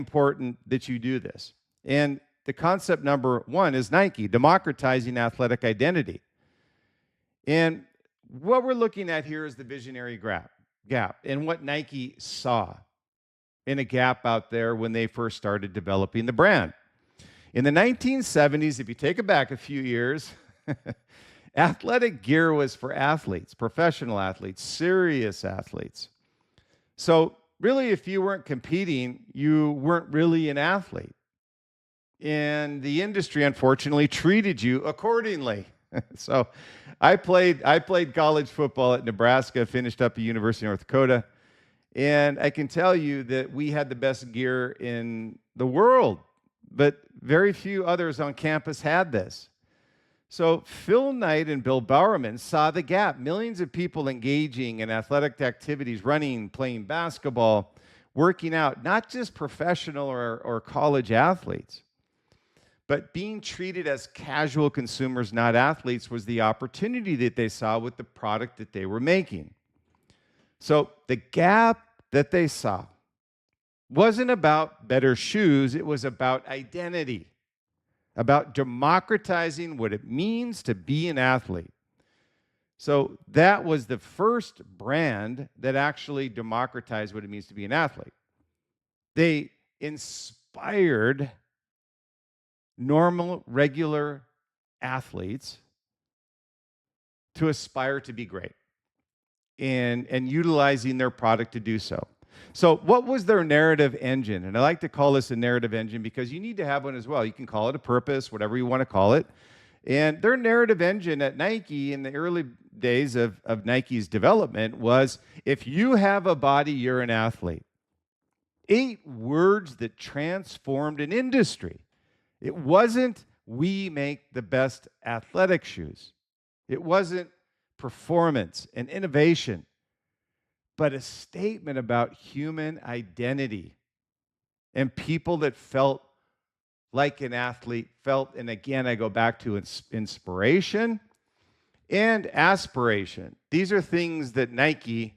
important that you do this. And the concept number one is Nike, democratizing athletic identity. And what we're looking at here is the visionary gap and what Nike saw in a gap out there when they first started developing the brand. In the 1970s, if you take it back a few years, athletic gear was for athletes, professional athletes, serious athletes. So really, if you weren't competing, you weren't really an athlete. And the industry, unfortunately, treated you accordingly. So I played college football at Nebraska, finished up at University of North Dakota, and I can tell you that we had the best gear in the world, but very few others on campus had this. So Phil Knight and Bill Bowerman saw the gap. Millions of people engaging in athletic activities, running, playing basketball, working out, not just professional or college athletes, but being treated as casual consumers, not athletes, was the opportunity that they saw with the product that they were making. So the gap that they saw wasn't about better shoes, it was about identity, about democratizing what it means to be an athlete. So that was the first brand that actually democratized what it means to be an athlete. They inspired normal, regular athletes to aspire to be great and utilizing their product to do so. So what was their narrative engine? And I like to call this a narrative engine because you need to have one as well. You can call it a purpose, whatever you want to call it. And their narrative engine at Nike in the early days of Nike's development was, if you have a body, you're an athlete. 8 words that transformed an industry. It wasn't, we make the best athletic shoes. It wasn't performance and innovation, but a statement about human identity and people that felt like an athlete felt. And again, I go back to inspiration and aspiration. These are things that Nike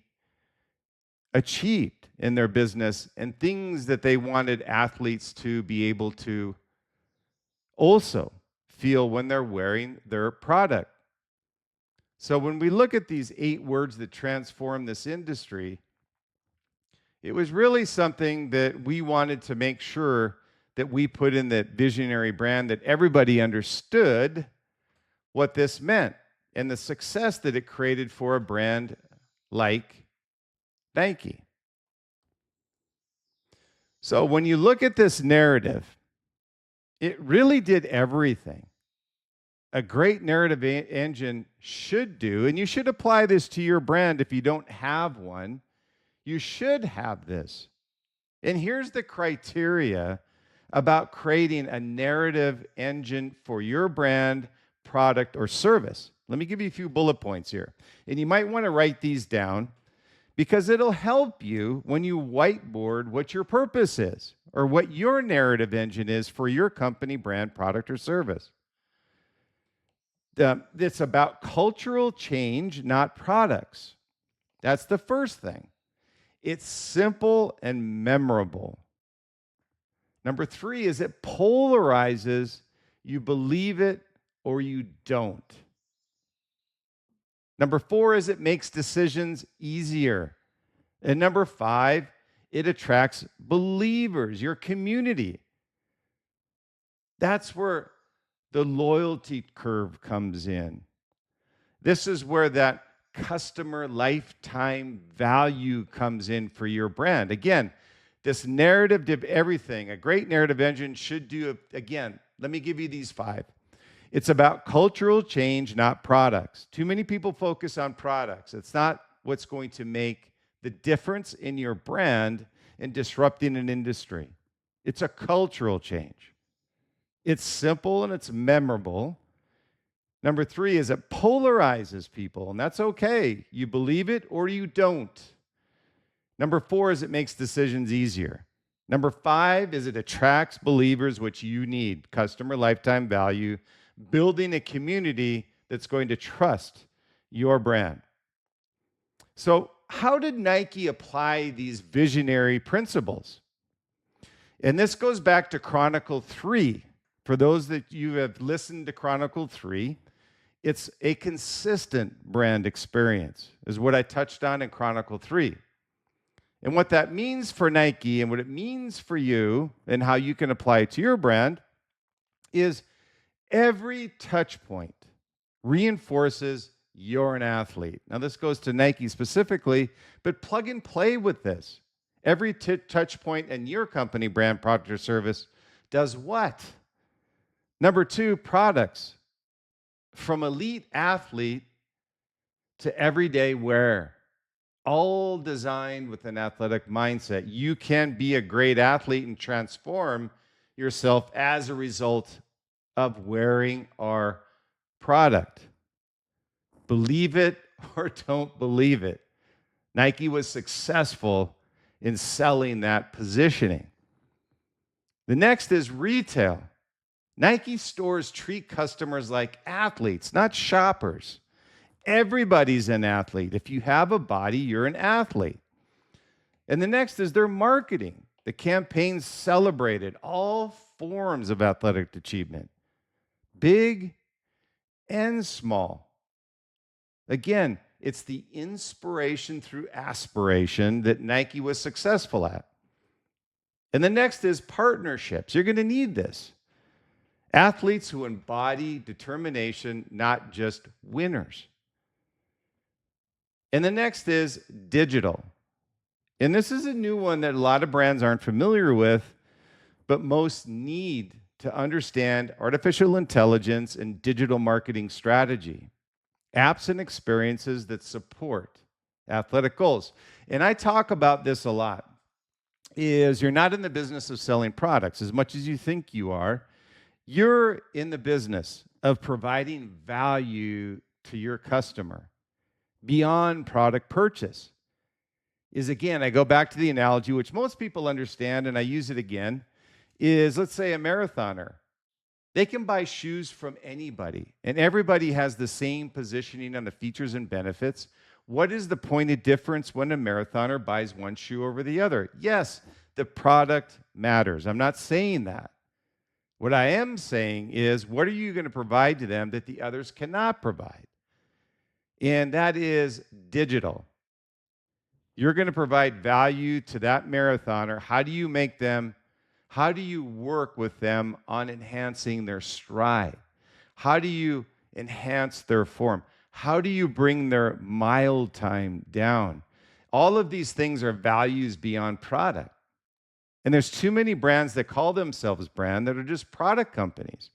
achieved in their business and things that they wanted athletes to be able to also feel when they're wearing their product. So when we look at these 8 words that transform this industry, it was really something that we wanted to make sure that we put in that visionary brand, that everybody understood what this meant and the success that it created for a brand like Nike. So when you look at this narrative, it really did everything a great narrative engine should do, and you should apply this to your brand if you don't have one. You should have this. And here's the criteria about creating a narrative engine for your brand, product, or service. Let me give you a few bullet points here. And you might want to write these down because it'll help you when you whiteboard what your purpose is or what your narrative engine is for your company, brand, product, or service. It's about cultural change, not products. That's the first thing. It's simple and memorable. Number 3 is it polarizes. You believe it or you don't. Number 4 is it makes decisions easier. And number 5, it attracts believers, your community. That's where the loyalty curve comes in. This is where that customer lifetime value comes in for your brand. Again, this narrative did everything. A great narrative engine should do, again, let me give you these 5. It's about cultural change, not products. Too many people focus on products. It's not what's going to make the difference in your brand and disrupting an industry. It's a cultural change. It's simple and it's memorable. Number 3 is it polarizes people, and that's okay. You believe it or you don't. Number 4 is it makes decisions easier. Number 5 is it attracts believers, which you need. Customer lifetime value, building a community that's going to trust your brand. So how did Nike apply these visionary principles? And this goes back to Chronicle 3. For those that you have listened to Chronicle 3, it's a consistent brand experience, is what I touched on in Chronicle 3. And what that means for Nike and what it means for you and how you can apply it to your brand is every touch point reinforces you're an athlete. Now, this goes to Nike specifically, but plug and play with this. Every touch point in your company, brand, product, or service does what? Number 2, products. From elite athlete to everyday wear, all designed with an athletic mindset. You can be a great athlete and transform yourself as a result of wearing our product. Believe it or don't believe it. Nike was successful in selling that positioning. The next is retail. Nike stores treat customers like athletes, not shoppers. Everybody's an athlete. If you have a body, you're an athlete. And the next is their marketing. The campaigns celebrated all forms of athletic achievement, big and small. Again, it's the inspiration through aspiration that Nike was successful at. And the next is partnerships. You're going to need this. Athletes who embody determination, not just winners. And the next is digital. And this is a new one that a lot of brands aren't familiar with, but most need to understand artificial intelligence and digital marketing strategy, apps and experiences that support athletic goals. And I talk about this a lot, is you're not in the business of selling products as much as you think you are. You're in the business of providing value to your customer beyond product purchase. Is again, I go back to the analogy, which most people understand, and I use it again, is let's say a marathoner. They can buy shoes from anybody, and everybody has the same positioning on the features and benefits. What is the point of difference when a marathoner buys one shoe over the other? Yes, the product matters. I'm not saying that. What I am saying is, what are you going to provide to them that the others cannot provide? And that is digital. You're going to provide value to that marathoner. How do you work with them on enhancing their stride? How do you enhance their form? How do you bring their mile time down? All of these things are values beyond product. And there's too many brands that call themselves brand that are just product companies,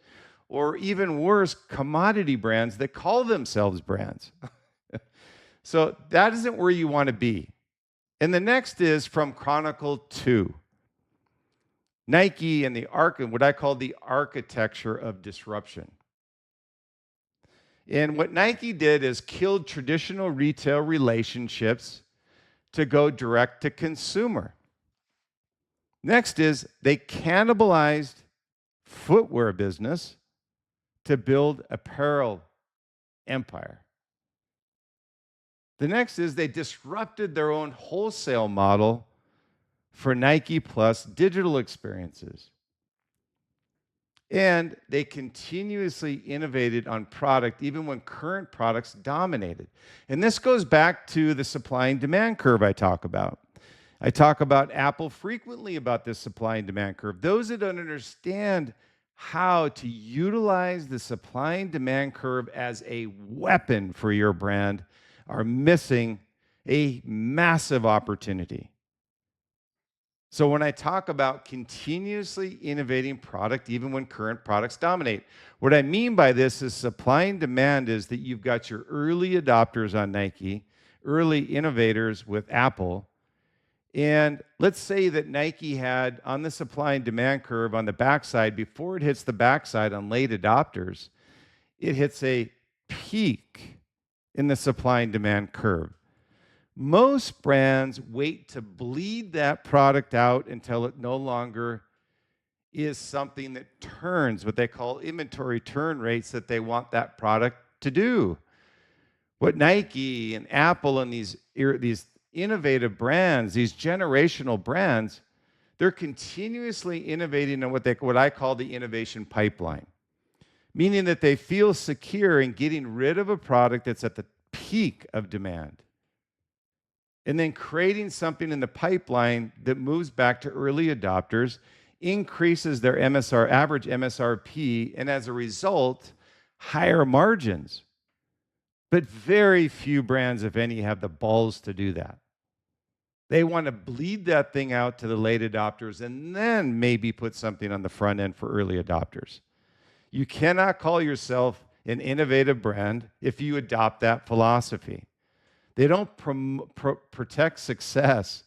or even worse, commodity brands that call themselves brands. So that isn't where you want to be. And the next is from Chronicle 2. Nike and what I call the architecture of disruption. And what Nike did is killed traditional retail relationships to go direct to consumer. Next is they cannibalized footwear business to build apparel empire. The next is they disrupted their own wholesale model for Nike Plus digital experiences. And they continuously innovated on product even when current products dominated. And this goes back to the supply and demand curve I talk about. I talk about Apple frequently about this supply and demand curve. Those that don't understand how to utilize the supply and demand curve as a weapon for your brand are missing a massive opportunity. So when I talk about continuously innovating product, even when current products dominate, what I mean by this is supply and demand is that you've got your early adopters on Nike, early innovators with Apple. And let's say that Nike had on the supply and demand curve on the backside, before it hits the backside on late adopters, it hits a peak in the supply and demand curve. Most brands wait to bleed that product out until it no longer is something that turns, what they call inventory turn rates that they want that product to do. What Nike and Apple and these innovative brands, these generational brands, They're continuously innovating on what I call the innovation pipeline, meaning that they feel secure in getting rid of a product that's at the peak of demand and then creating something in the pipeline that moves back to early adopters, increases their average MSRP, and as a result, higher margins. But very few brands, if any, have the balls to do that. They want to bleed that thing out to the late adopters and then maybe put something on the front end for early adopters. You cannot call yourself an innovative brand if you adopt that philosophy. They don't protect success.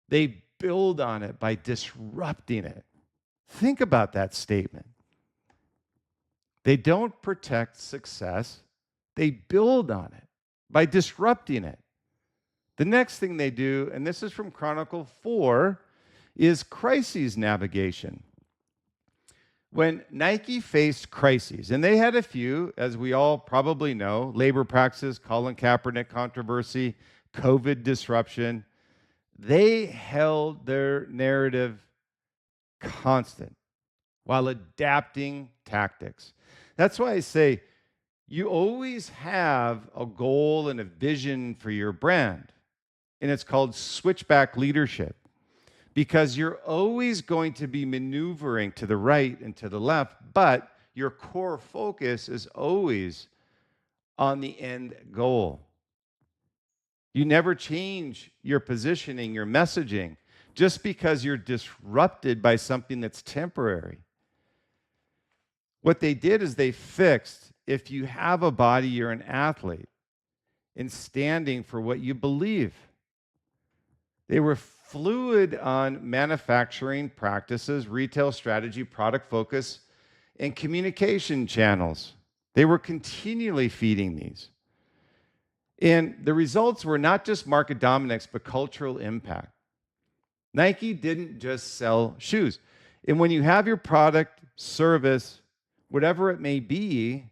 They build on it by disrupting it. Think about that statement. They don't protect success. They build on it by disrupting it. The next thing they do, and this is from Chronicle 4, is crises navigation. When Nike faced crises, and they had a few, as we all probably know, labor practices, Colin Kaepernick controversy, COVID disruption, they held their narrative constant while adapting tactics. That's why I say you always have a goal and a vision for your brand, and it's called switchback leadership. Because you're always going to be maneuvering to the right and to the left, but your core focus is always on the end goal. You never change your positioning, your messaging, just because you're disrupted by something that's temporary. What they did is they fixed, if you have a body, you're an athlete, in standing for what you believe. They were fluid on manufacturing practices, retail strategy, product focus, and communication channels. They were continually feeding these. And the results were not just market dominance, but cultural impact. Nike didn't just sell shoes. And when you have your product, service, whatever it may be,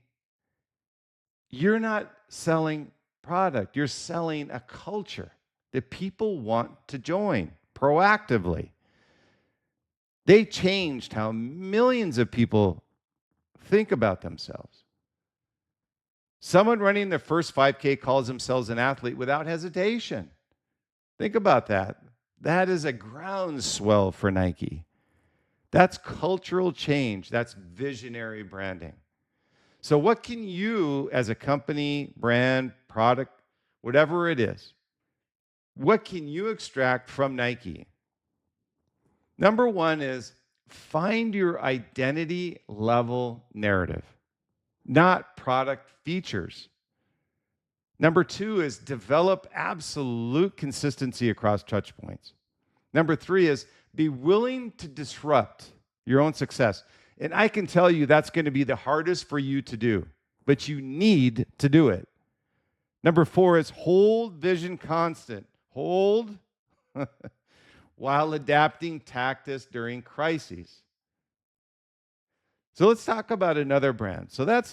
you're not selling product, you're selling a culture that people want to join proactively. They changed how millions of people think about themselves. Someone running their first 5K calls themselves an athlete without hesitation. Think about that. That is a groundswell for Nike. That's cultural change. That's visionary branding. So what can you, as a company, brand, product, whatever it is, what can you extract from Nike? Number one is find your identity level narrative, not product features. Number two is develop absolute consistency across touch points. Number three is be willing to disrupt your own success. And I can tell you that's going to be the hardest for you to do, but you need to do it. Number four is hold vision constant. Hold while adapting tactics during crises. So let's talk about another brand. So that's